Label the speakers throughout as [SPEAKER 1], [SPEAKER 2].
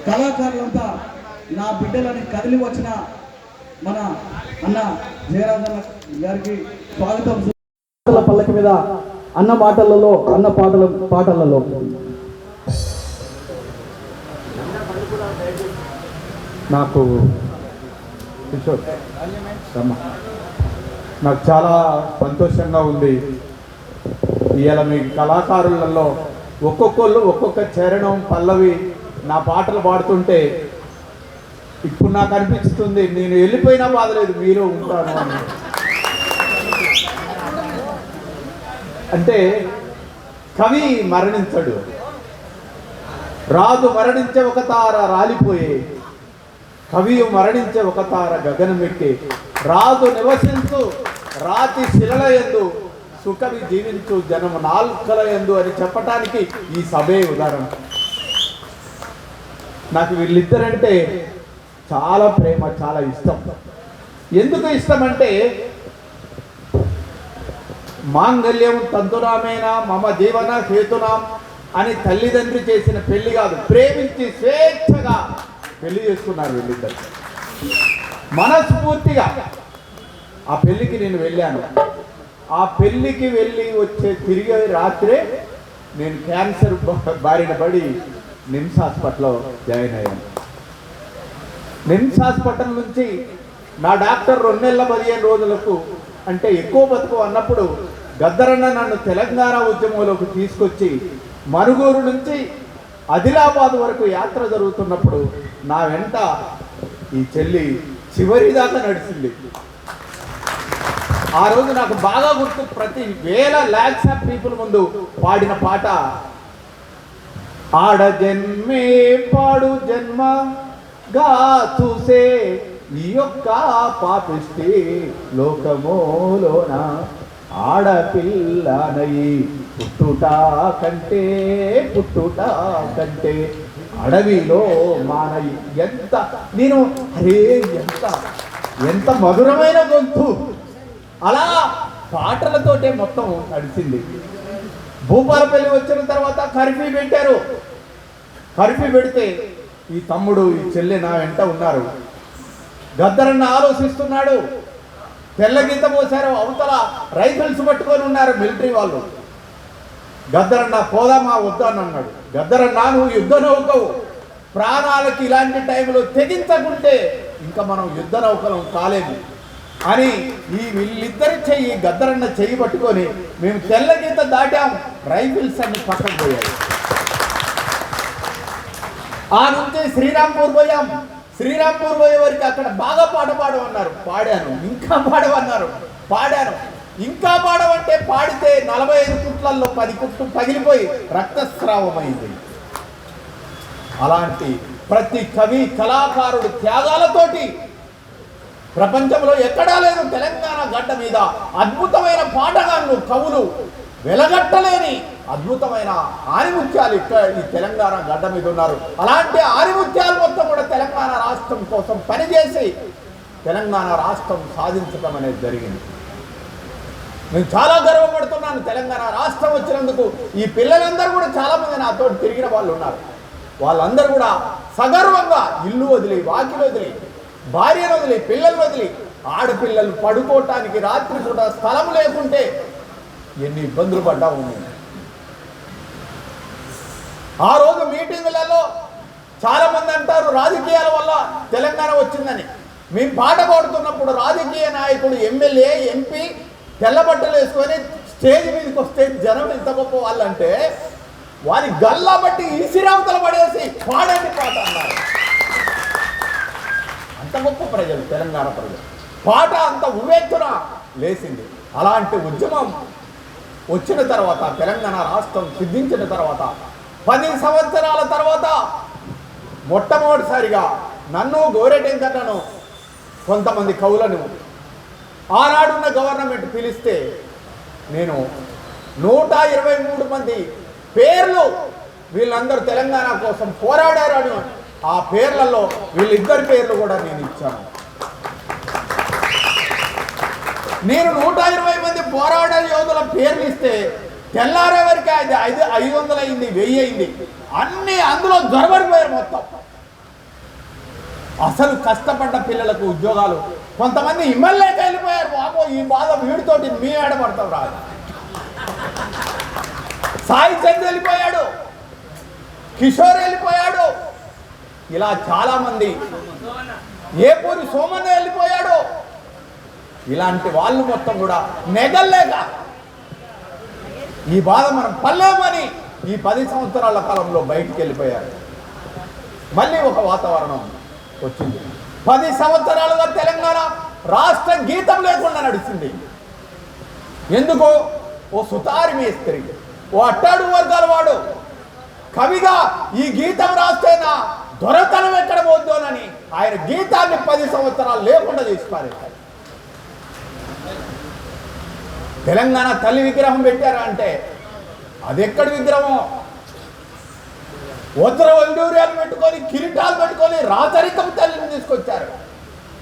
[SPEAKER 1] కళాకారులంతా నా బిడ్డలని కదిలి వచ్చిన మన అన్న జయరాజన్న గారికి స్వాగతం. పల్లకి మీద అన్న మాటలలో అన్న పాటలలో
[SPEAKER 2] నాకు నాకు చాలా సంతోషంగా ఉంది. ఇవాళ మీ కళాకారులలో ఒక్కొక్కళ్ళు ఒక్కొక్క చరణం పల్లవి నా పాటలు పాడుతుంటే ఇప్పుడు నాకు అనిపిస్తుంది నేను వెళ్ళిపోయినా బాధలేదు మీరు ఉంటాను అని. అంటే కవి మరణించడు, రాజు మరణించే ఒక తార రాలిపోయే, కవియు మరణించే ఒక తార గగనమెక్కే, రాజు నివసించు రాతి శిలల యందు సుకవి జీవించు జనము నాల్కల యందు అని చెప్పటానికి ఈ సభే ఉదాహరణ. నాకు వీళ్ళిద్దరంటే చాలా ప్రేమ, చాలా ఇష్టం. ఎందుకు ఇష్టం అంటే మాంగళ్యం తంతునామేనా మమ జీవన హేతునాం అని తల్లిదండ్రి చేసిన పెళ్లి కాదు, ప్రేమించి స్వేచ్ఛగా పెళ్లి చేసుకున్నారు వీళ్ళిద్దరు. మనస్ఫూర్తిగా ఆ పెళ్లికి నేను వెళ్ళాను. ఆ పెళ్లికి వెళ్ళి వచ్చే తిరిగి రాత్రే నేను క్యాన్సర్ బారిన పడి నిమ్స్ హాస్పిటల్లో జాయిన్ అయ్యాను. నిమ్స్ హాస్పిటల్ నుంచి నా డాక్టర్ 2 నెలల 15 రోజులకు అంటే ఎక్కువ బతుకు అన్నప్పుడు గద్దరన్న నన్ను తెలంగాణ ఉద్యమంలోకి తీసుకొచ్చి మనుగూరు నుంచి ఆదిలాబాద్ వరకు యాత్ర జరుగుతున్నప్పుడు నా వెంట ఈ చెల్లి చివరి దాకా నడిచింది. ఆ రోజు నాకు బాగా గుర్తు, ప్రతి వేల లాక్స్ ఆఫ్ పీపుల్ ముందు పాడిన పాట ఆడ జన్మే పాడు జన్మగా చూసే ఈ యొక్క పాపిష్టి లోకమోలోన ఆడపిల్లనయి పుట్టుట కంటే అడవిలో మానయి. ఎంత నేను అరే ఎంత మధురమైన గొంతు. అలా పాటలతోటే మొత్తం నడిచింది. భూపాలపల్లి వచ్చిన తర్వాత కర్ఫ్యూ పెట్టారు. కర్ఫ్యూ పెడితే ఈ తమ్ముడు ఈ చెల్లె నా వెంట ఉన్నారు. గద్దరన్న ఆలోచిస్తున్నాడు. తెల్ల గీత పోసారు, అవతల రైఫిల్స్ పట్టుకొని ఉన్నారు మిలిటరీ వాళ్ళు. గద్దరన్న పోదామా వద్దని అన్నాడు. గద్దరన్న నువ్వు యుద్ధ నౌకవు, ప్రాణాలకి ఇలాంటి టైంలో తెగించకుంటే ఇంకా మనం యుద్ధ నౌకలం కాలేము అని ఈ వీళ్ళిద్దరి చెయ్యి గద్దరన్న చెయ్యి పట్టుకొని మేము తెల్ల గీత దాటాం. రైఫిల్స్ అన్ని పక్కకు పోయాయి. ఆ నుంచి శ్రీరాంపూర్ పోయాం. శ్రీరాంపూర్ పోయే వరకు అక్కడ బాగా పాట పాడమన్నారు, పాడాను. ఇంకా పాడమన్నారు, పాడాను. ఇంకా పాడమంటే పాడితే 45 కుట్లల్లో 10 కుట్లు పగిలిపోయి రక్తస్రావమైంది. అలాంటి ప్రతి కవి కళాకారుడు త్యాగాలతోటి ప్రపంచంలో ఎక్కడా లేదు. తెలంగాణ గడ్డ మీద అద్భుతమైన పాటగాళ్ళు, కవులు, వెలగట్టలేని అద్భుతమైన ఆణిముత్యాలు ఇక్కడ ఈ తెలంగాణ గడ్డ మీద ఉన్నారు. అలాంటి ఆణిముత్యాలు మొత్తం కూడా తెలంగాణ రాష్ట్రం కోసం పనిచేసి తెలంగాణ రాష్ట్రం సాధించడం అనేది జరిగింది. నేను చాలా గర్వపడుతున్నాను తెలంగాణ రాష్ట్రం వచ్చినందుకు. ఈ పిల్లలందరూ కూడా చాలామంది నాతో తిరిగిన వాళ్ళు ఉన్నారు. వాళ్ళందరూ కూడా సగర్వంగా ఇల్లు వదిలి, వాకిలు వదిలి, భార్యను వదిలి, పిల్లలు వదిలి, ఆడపిల్లలు పడుకోవటానికి రాత్రి పూట స్థలం లేకుంటే ఎన్ని ఇబ్బందులు పడ్డా ఉన్నాయి. ఆ రోజు మీటింగులలో చాలామంది అంటారు రాజకీయాల వల్ల తెలంగాణ వచ్చిందని. మేము పాట పాడుతున్నప్పుడు రాజకీయ నాయకుడు, ఎమ్మెల్యే, ఎంపీ తెల్లబట్టలు వేసుకొని స్టేజ్ మీదకి వస్తే జనం ఎంత గొప్ప వాళ్ళంటే వారి గల్లా బట్టి ఈసిరావతలు పడేసి పాడండి పాట అన్నారు. అంత గొప్ప ప్రజలు తెలంగాణ ప్రజలు. పాట అంత ఉవ్వెత్తున లేచింది. అలాంటి ఉద్యమం వచ్చిన తర్వాత, తెలంగాణ రాష్ట్రం సిద్ధించిన తర్వాత 10 సంవత్సరాల తర్వాత మొట్టమొదటిసారిగా నన్ను, గోరెటెంకన్నను, కొంతమంది కవులను ఆనాడున్న గవర్నమెంట్ పిలిస్తే నేను 123 మంది పేర్లు వీళ్ళందరూ తెలంగాణ కోసం పోరాడారు. ఆ పేర్లలో వీళ్ళిద్దరి పేర్లు కూడా నేను ఇచ్చాను. నేను 120 మంది పోరాట యోధుల పేర్లు ఇస్తే తెల్లారే వరకు 500 అయింది, 1000 అయింది. అన్నీ అందులో గొరబడిపోయారు మొత్తం. అసలు కష్టపడ్డ పిల్లలకు ఉద్యోగాలు కొంతమంది ఇమ్మలేక వెళ్ళిపోయారు. బాబో ఈ బాధ వీడితోటి మీ ఆడపడతాం రాదు. సాయి చంద్ వెళ్ళిపోయాడు, కిషోర్ వెళ్ళిపోయాడు, ఇలా చాలామంది, ఏపూరి సోమన్న వెళ్ళిపోయాడు. ఇలాంటి వాళ్ళు మొత్తం కూడా నెగల్లేక ఈ బాధ మనం పల్లేమని ఈ 10 సంవత్సరాల కాలంలో బయటికి వెళ్ళిపోయారు. మళ్ళీ ఒక వాతావరణం వచ్చింది. 10 సంవత్సరాలుగా తెలంగాణ రాష్ట్ర గీతం లేకుండా నడిచింది. ఎందుకు? ఓ సుతారి మేస్త్రి, ఓ అట్టాడు వర్గాల వాడు కవిగా ఈ గీతం రాస్తేనా దొరతనం ఎక్కడ పోద్దోనని ఆయన గీతాన్ని 10 సంవత్సరాలు లేకుండా తీసిపారేశారు. తెలంగాణ తల్లి విగ్రహం పెట్టారా అంటే అది ఎక్కడి విగ్రహం? ఉత్తర వండూర్యాలు పెట్టుకొని, కిరీటాలు పెట్టుకొని రాచరికం తల్లిని తీసుకొచ్చారు.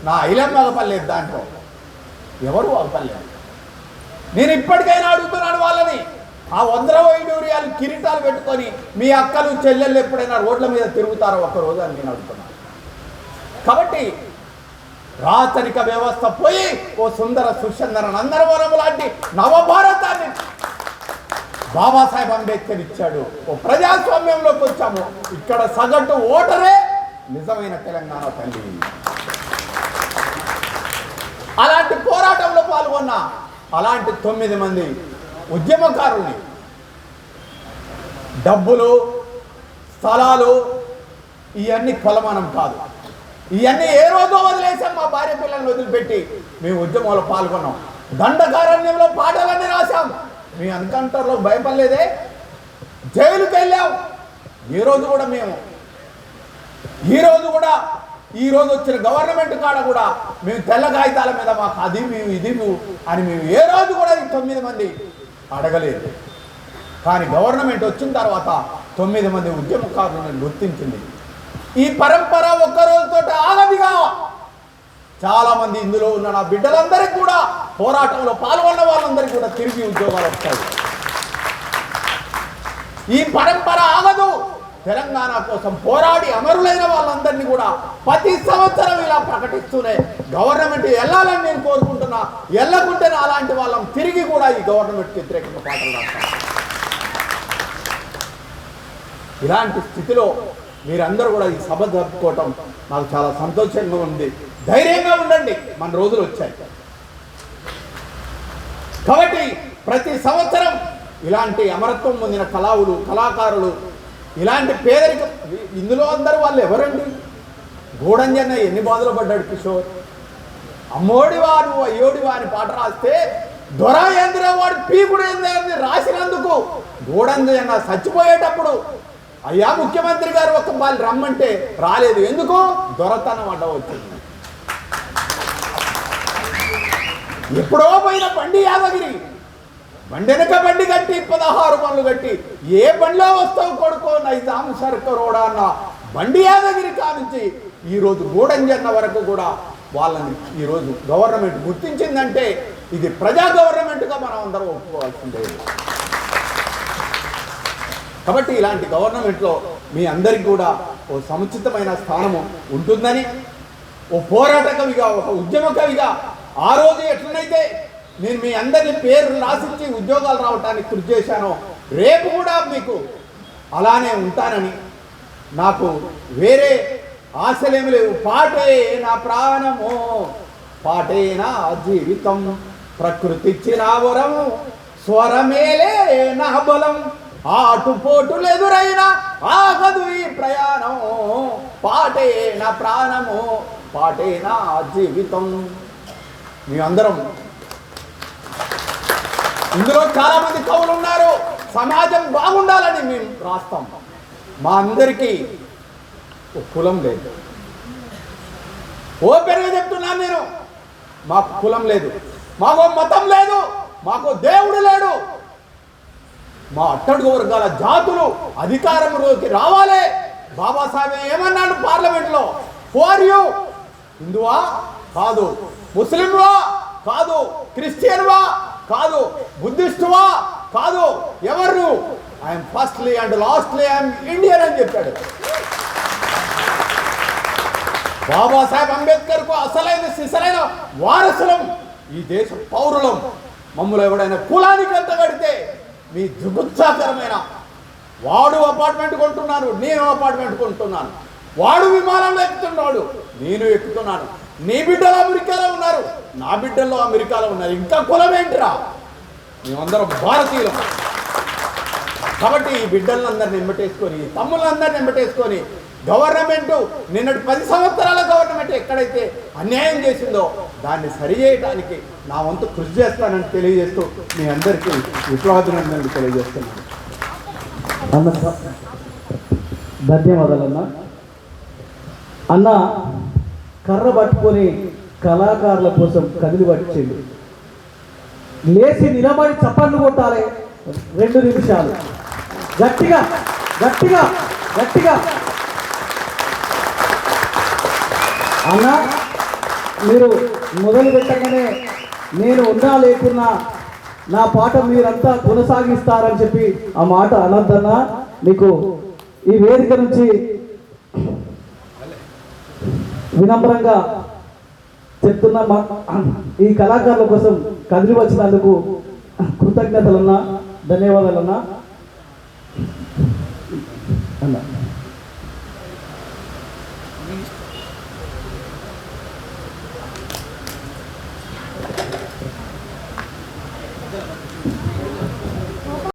[SPEAKER 2] నా ఐలమ్మ పల్లె దాంట్లో ఎవరు పల్లె. నేను ఇప్పటికైనా అడుగుతున్నాను వాళ్ళని, ఆ ఉత్తర వైడూర్యాలు కిరీటాలు పెట్టుకొని మీ అక్కలు చెల్లెళ్ళు ఎప్పుడైనా రోడ్ల మీద తిరుగుతారో ఒక్కరోజు అని నేను అడుగుతున్నాను. కాబట్టి రాచరిక వ్యవస్థ పోయి ఓ సుందర సుచందర నందనవనం లాంటి నవభారతాన్ని బాబాసాహెబ్ అంబేద్కర్ ఇచ్చాడు. ఓ ప్రజాస్వామ్యంలోకి వచ్చాము. ఇక్కడ సగటు ఓటరే నిజమైన తెలంగాణ తల్లి. అలాంటి పోరాటంలో పాల్గొన్న అలాంటి 9 మంది ఉద్యమకారుల్ని డబ్బులు, స్థలాలు ఇవన్నీ కొలమానం కాదు. ఇవన్నీ ఏ రోజో వదిలేసాం. మా భార్య పిల్లల్ని వదిలిపెట్టి మేము ఉద్యమంలో పాల్గొన్నాం. దండకారణ్యంలో పాటలన్నీ రాశాం. మీ ఎన్కౌంటర్లో భయపడలేదే, జైలుకి వెళ్ళాం. ఈ రోజు కూడా ఈ రోజు వచ్చిన గవర్నమెంట్ కాడ కూడా మేము తెల్ల కాగితాల మీద మాకు అది మేము ఇది అని మేము ఏ రోజు కూడా ఈ 9 మంది అడగలేదు. కానీ గవర్నమెంట్ వచ్చిన తర్వాత 9 మంది ఉద్యమకారులను గుర్తించింది. ఈ పరంపర ఒక్కరోజుతో ఆగదిగా చాలా మంది ఇందులో ఉన్న నా బిడ్డలందరికీ కూడా, పోరాటంలో పాల్గొన్న వాళ్ళందరికీ కూడా తిరిగి ఉద్యోగాలు వస్తాయి. ఈ పరంపర ఆగదు. తెలంగాణ కోసం పోరాడి అమరులైన వాళ్ళందరినీ కూడా ప్రతి సంవత్సరం ఇలా ప్రకటిస్తూనే గవర్నమెంట్ వెళ్ళాలని నేను కోరుకుంటున్నా. వెళ్ళకుంటేనే అలాంటి వాళ్ళం తిరిగి కూడా ఈ గవర్నమెంట్ వ్యతిరేకంగా పాటలు రాస్తాం. ఇలాంటి స్థితిలో మీరందరూ కూడా ఈ సభ జరుపుకోవటం నాకు చాలా సంతోషంగా ఉంది. ధైర్యంగా ఉండండి, మన రోజులు వచ్చాయి. కాబట్టి ప్రతి సంవత్సరం ఇలాంటి అమరత్వం పొందిన కళాకారులు, ఇలాంటి పేదరికం, ఇందులో అందరూ వాళ్ళు ఎవరండి? గూడంజన్న ఎన్ని బాధలు పడ్డాడు కిషోర్. అమ్మోడివాడు అయ్యోడివా అని పాట రాస్తే దొర ఏంద్రవాడు పీకుడు ఏందని రాసినందుకు గూడంజన్న చచ్చిపోయేటప్పుడు అయ్యా ముఖ్యమంత్రి గారు ఒక వాళ్ళు రమ్మంటే రాలేదు. ఎందుకు? దొరతనం అడ్డ వచ్చింది. ఎప్పుడో పోయిన బండి యాదగిరి బండి వెనక బండి కట్టి 16 బండ్లు కట్టి ఏ బండిలో వస్తావు కొడుకో నైజాం సర్కరోడా అన్న బండి యాదగిరి కానుంచి ఈరోజు గూడంజన్న వరకు కూడా వాళ్ళని ఈరోజు గవర్నమెంట్ గుర్తించిందంటే ఇది ప్రజా గవర్నమెంట్గా మనం అందరం ఒప్పుకోవాల్సిందే. కాబట్టి ఇలాంటి గవర్నమెంట్లో మీ అందరికీ కూడా ఓ సముచితమైన స్థానము ఉంటుందని, ఓ పోరాట కవిగా, ఒక ఉద్యమ కవిగా ఆ రోజు ఎట్లనైతే నేను మీ అందరినీ పేరు రాసించి ఉద్యోగాలు రావడానికి కృషి చేశానో రేపు కూడా మీకు అలానే ఉంటానని, నాకు వేరే ఆశలేమి లేవు. పాటే నా ప్రాణము, పాటే నా జీవితం, ప్రకృతిచ్చిన వరము, స్వరమేలే నా బలం, ఆటుపోటులు ఎదురైనా ఆగదు ఈ ప్రయాణం, పాటే నా ప్రాణము, పాటే నా జీవితం. మేమందరం ఇందులో చాలా మంది కవులు ఉన్నారు. సమాజం బాగుండాలని మేము రాస్తాం. మా అందరికీ కులం లేదు. ఓపెన్గా చెప్తున్నాను నేను, మాకు కులం లేదు, మాకు మతం లేదు, మాకు దేవుడు లేడు. మా అట్టడుగు వర్గాల జాతులు అధికారంలోకి రావాలి. బాబాసాహెబ్ ఏమన్నాడు పార్లమెంట్లో? ఫోర్ యూ, హిందువా కాదు, ముస్లింవా కాదు, క్రిస్టియన్వా కాదు, బుద్ధిస్టువా కాదు, ఎవరు? I'm firstly and lastly I'm Indian అని చెప్పాడు. బాబాసాహెబ్ అంబేద్కర్కు అసలైన సిసలైన వారసులం, ఈ దేశ పౌరులం. మమ్మల్ని ఎవడైనా కులానికి ఎంత కడితే మీ దుగుత్సాకరమైన వాడు అపార్ట్మెంట్ కొంటున్నాను, నేను అపార్ట్మెంట్ కొంటున్నాను, వాడు విమానంలో ఎక్కుతున్నాడు, నేను ఎక్కుతున్నాను, నీ బిడ్డలు అమెరికాలో ఉన్నారు, నా బిడ్డల్లో అమెరికాలో ఉన్నారు, ఇంకా కులం ఏంటిరా? మేమందరం భారతీయులం. కాబట్టి ఈ బిడ్డలందరిని ఎంబటేసుకొని, తమ్ముళ్ళందరిని ఎంబటేసుకొని గవర్నమెంట్ నిన్నటి 10 సంవత్సరాల గవర్నమెంట్ ఎక్కడైతే అన్యాయం చేసిందో దాన్ని సరిచేయడానికి నా వంతు కృషి చేస్తానని తెలియజేస్తూ మీ అందరికీ విప్లవాభినందనలు తెలియజేస్తున్నాను.
[SPEAKER 1] అన్న ధన్యవాదాలన్న. అన్న కర్ర పట్టుకొని కళాకారుల కోసం కదిలి పట్టించింది. లేచి నిలబడి చప్పట్లు కొట్టాలి 2 నిమిషాలు గట్టిగా గట్టిగా గట్టిగా. అన్న మీరు మొదలు పెట్టగానే నేను ఉన్నా లేకున్నా నా పాట మీరంతా కొనసాగిస్తారని చెప్పి ఆ మాట అనద్దన్నా. మీకు ఈ వేదిక నుంచి వినమ్రంగా చెప్తున్నా, ఈ కళాకారుల కోసం కదిలి వచ్చినందుకు కృతజ్ఞతలన్నా, ధన్యవాదాలన్నా. అన్న